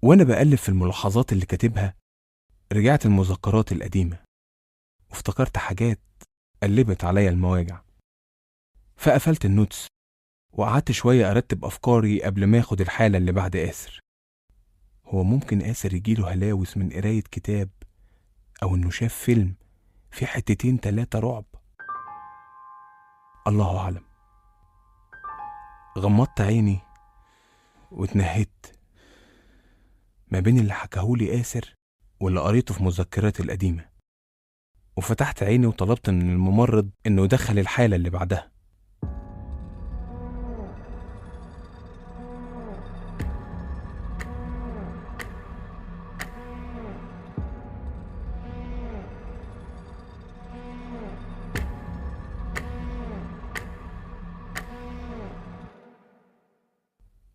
وأنا بقلب في الملاحظات اللي كاتبها رجعت المذكرات القديمة وافتكرت حاجات قلبت عليا المواجع، فقفلت النوتس وقعدت شوية أرتب أفكاري قبل ما أخد الحالة اللي بعد آسر. هو ممكن آسر يجيله هلاوس من قراية كتاب أو إنه شاف فيلم في حتتين 3 رعب؟ الله أعلم. غمضت عيني واتنهدت ما بين اللي حكاهولي آسر واللي قريته في مذكراتي القديمة، وفتحت عيني وطلبت من الممرض إنه يدخل الحالة اللي بعدها.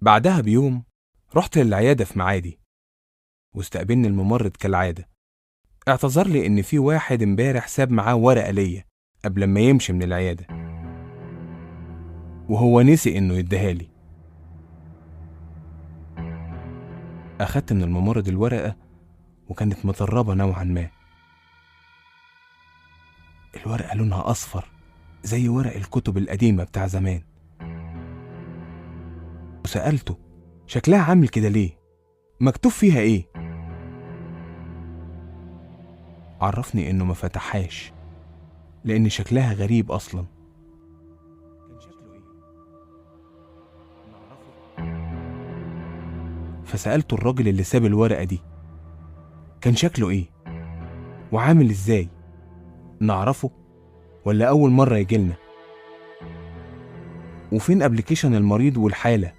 بعدها بيوم رحت للعيادة في معادي واستقبلني الممرض كالعادة. اعتذر لي إن في واحد امبارح ساب معاه ورقة ليا قبل ما يمشي من العيادة، وهو نسي إنه يديهالي. أخدت من الممرض الورقة وكانت مطربة نوعا ما. الورقة لونها أصفر زي ورق الكتب القديمة بتاع زمان، وسألته شكلها عامل كده ليه؟ مكتوب فيها إيه؟ عرفني إنه ما فتحهاش لأن شكلها غريب أصلا. كان شكله إيه؟ فسألته الراجل اللي ساب الورقة دي كان شكله إيه؟ وعامل إزاي؟ نعرفه ولا أول مرة يجيلنا؟ وفين أبليكيشن المريض والحالة؟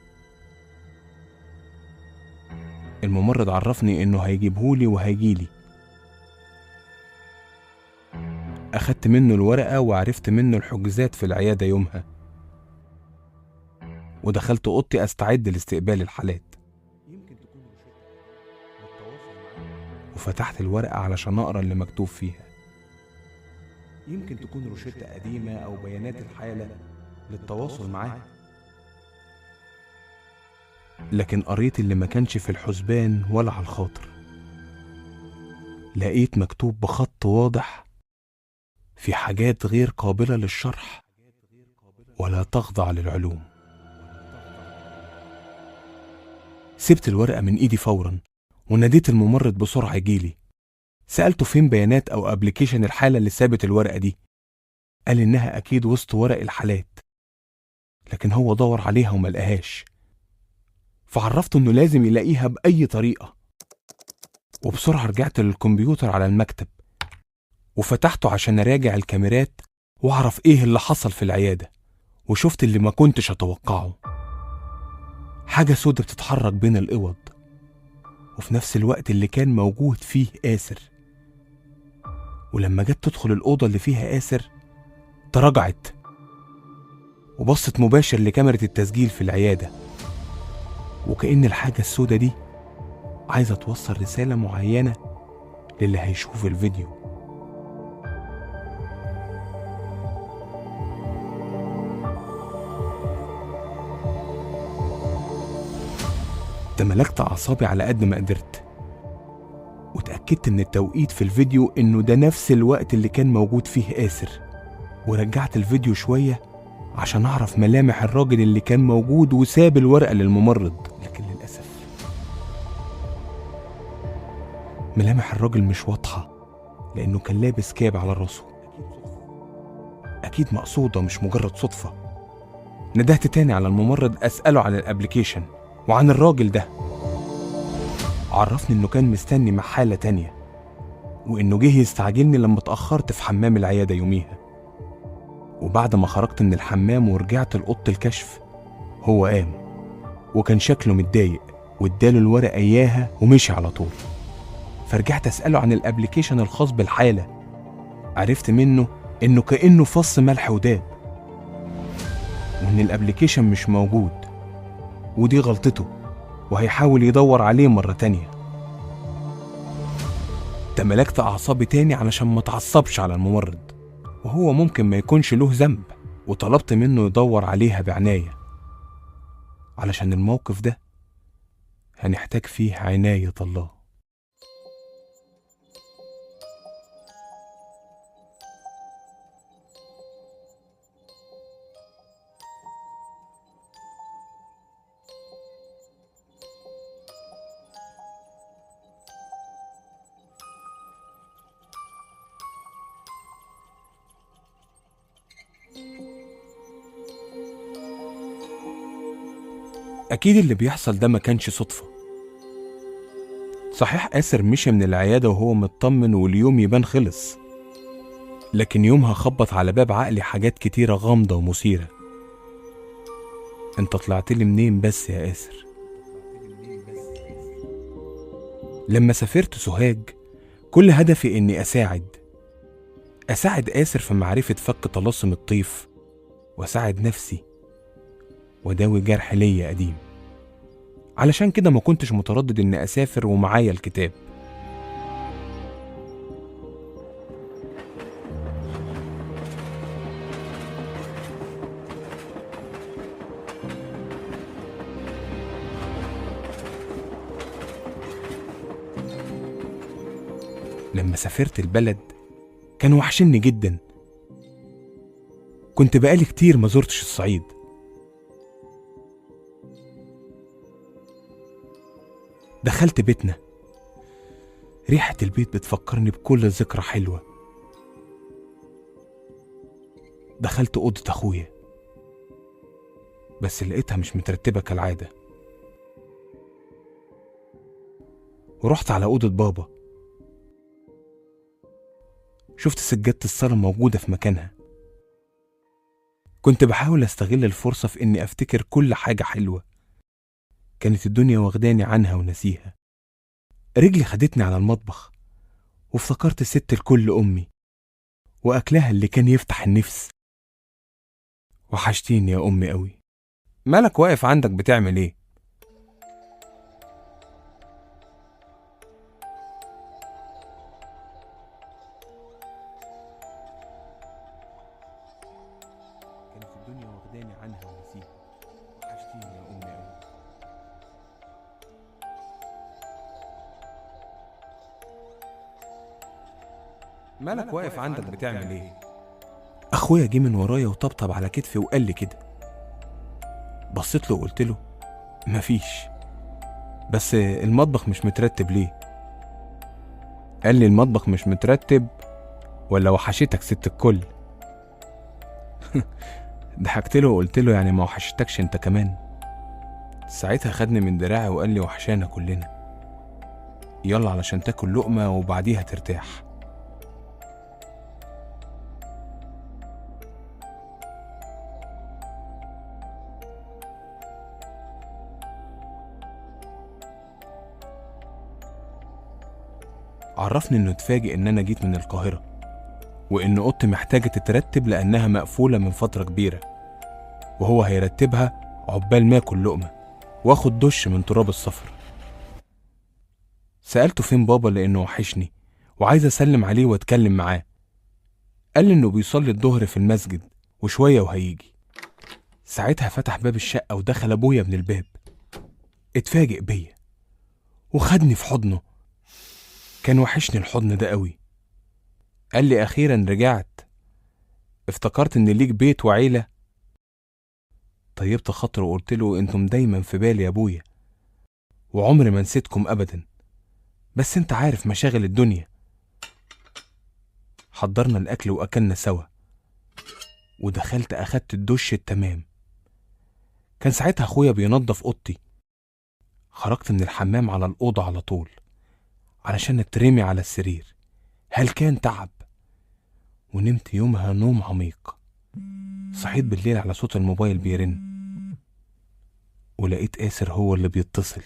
الممرض عرفني إنه هيجيبهولي وهيجيلي. أخدت منه الورقة وعرفت منه الحجوزات في العيادة يومها، ودخلت أوضتي أستعد لاستقبال الحالات. وفتحت الورقة علشان أقرأ اللي مكتوب فيها. يمكن تكون روشتة قديمة أو بيانات الحالة للتواصل معاها. لكن قريت اللي ما كانش في الحسبان ولا على الخاطر. لقيت مكتوب بخط واضح في حاجات غير قابلة للشرح ولا تخضع للعلوم. سبت الورقة من إيدي فورا وناديت الممرض بسرعة يجيلي. سألته فين بيانات أو أبليكيشن الحالة اللي سابت الورقة دي. قال إنها أكيد وسط ورق الحالات، لكن هو دور عليها وما لقاهاش. فعرفته إنه لازم يلاقيها بأي طريقة. وبسرعة رجعت للكمبيوتر على المكتب وفتحته عشان أراجع الكاميرات وأعرف إيه اللي حصل في العيادة. وشفت اللي ما كنتش أتوقعه، حاجة سودة بتتحرك بين الأوض، وفي نفس الوقت اللي كان موجود فيه آسر. ولما جت تدخل الأوضة اللي فيها آسر تراجعت وبصت مباشر لكاميرا التسجيل في العيادة، وكأن الحاجة السودة دي عايزة توصل رسالة معينة للي هيشوف الفيديو. تملكت أعصابي على قد ما قدرت، وتأكدت من التوقيت في الفيديو إنه ده نفس الوقت اللي كان موجود فيه آسر. ورجعت الفيديو شوية عشان أعرف ملامح الراجل اللي كان موجود وساب الورقة للممرض. لكن للأسف ملامح الراجل مش واضحة لأنه كان لابس كاب على راسه. أكيد مقصودة مش مجرد صدفة. ندهت تاني على الممرض أسأله عن الابليكيشن وعن الراجل ده. عرفني إنه كان مستني مع حالة تانية، وإنه جه يستعجلني لما اتأخرت في حمام العيادة يوميها. وبعد ما خرجت من الحمام ورجعت لأوضة الكشف هو قام وكان شكله متضايق، واداله الورقة إياها ومشي على طول. فرجعت أسأله عن الابليكيشن الخاص بالحالة. عرفت منه إنه كأنه فص ملح وداب، وإن الابليكيشن مش موجود ودي غلطته وهيحاول يدور عليه مرة تانية. تملكت أعصابي تاني علشان ما اتعصبش على الممرض، وهو ممكن ما يكونش له ذنب، وطلبت منه يدور عليها بعناية علشان الموقف ده هنحتاج فيه عناية الله. أكيد اللي بيحصل ده ما كانش صدفة. صحيح آسر مشي من العيادة وهو مطمن واليوم يبان خلص، لكن يومها خبط على باب عقلي حاجات كتيرة غامضة ومثيرة. انت طلعتلي منين بس يا آسر؟ لما سافرت سوهاج كل هدفي اني اساعد آسر في معرفة فك طلاسم الطيف، واساعد نفسي وداوي جرح ليا قديم. علشان كده ما كنتش متردد اني اسافر ومعايا الكتاب. لما سافرت البلد كان وحشني جدا. كنت بقالي كتير ما زرتش الصعيد. دخلت بيتنا، ريحة البيت بتفكرني بكل ذكرى حلوة. دخلت أوضة أخويا بس لقيتها مش مترتبة كالعادة، ورحت على أوضة بابا. شفت سجادة الصلاة موجودة في مكانها. كنت بحاول استغل الفرصة في اني افتكر كل حاجة حلوة كانت الدنيا واخداني عنها ونسيها. رجلي خدتني على المطبخ وافتكرت ست الكل امي واكلها اللي كان يفتح النفس. وحشتيني يا امي قوي. مالك واقف عندك بتعمل ايه؟ كانت الدنيا واخداني عنها ونسيها. وحشتيني يا امي قوي. مالك واقف عندك بتعمل ايه؟ اخويا جه من ورايا وطبطب على كتفي وقال لي كده. بصيت له وقلت له مفيش، بس المطبخ مش مترتب ليه؟ قال لي المطبخ مش مترتب ولا وحشتك ست الكل؟ ضحكت له وقلت له يعني ما وحشتكش انت كمان؟ ساعتها خدني من دراعي وقال لي وحشانا كلنا، يلا علشان تاكل لقمة وبعديها ترتاح. عرفني انه اتفاجئ ان انا جيت من القاهرة وان اوضتي محتاجة تترتب لانها مقفولة من فترة كبيرة، وهو هيرتبها عقبال ما اكل لقمة واخد دش من تراب السفر. سألته فين بابا لانه وحشني وعايز اسلم عليه واتكلم معاه. قال لي انه بيصلي الظهر في المسجد وشوية وهيجي. ساعتها فتح باب الشقة ودخل ابويا من الباب. اتفاجئ بيا وخدني في حضنه. كان وحشني الحضن ده قوي. قال لي اخيرا رجعت، افتكرت ان ليك بيت وعيلة. طيبت خاطره وقلت له انتم دايما في بالي يا ابويا وعمري ما نسيتكم ابدا، بس انت عارف مشاغل الدنيا. حضرنا الاكل واكلنا سوا ودخلت اخدت الدش التمام. كان ساعتها اخويا بينظف اوضتي. خرجت من الحمام على الاوضه على طول علشان اترمي على السرير. هل كان تعب؟ ونمت يومها نوم عميق. صحيت بالليل على صوت الموبايل بيرن ولقيت آسر هو اللي بيتصل.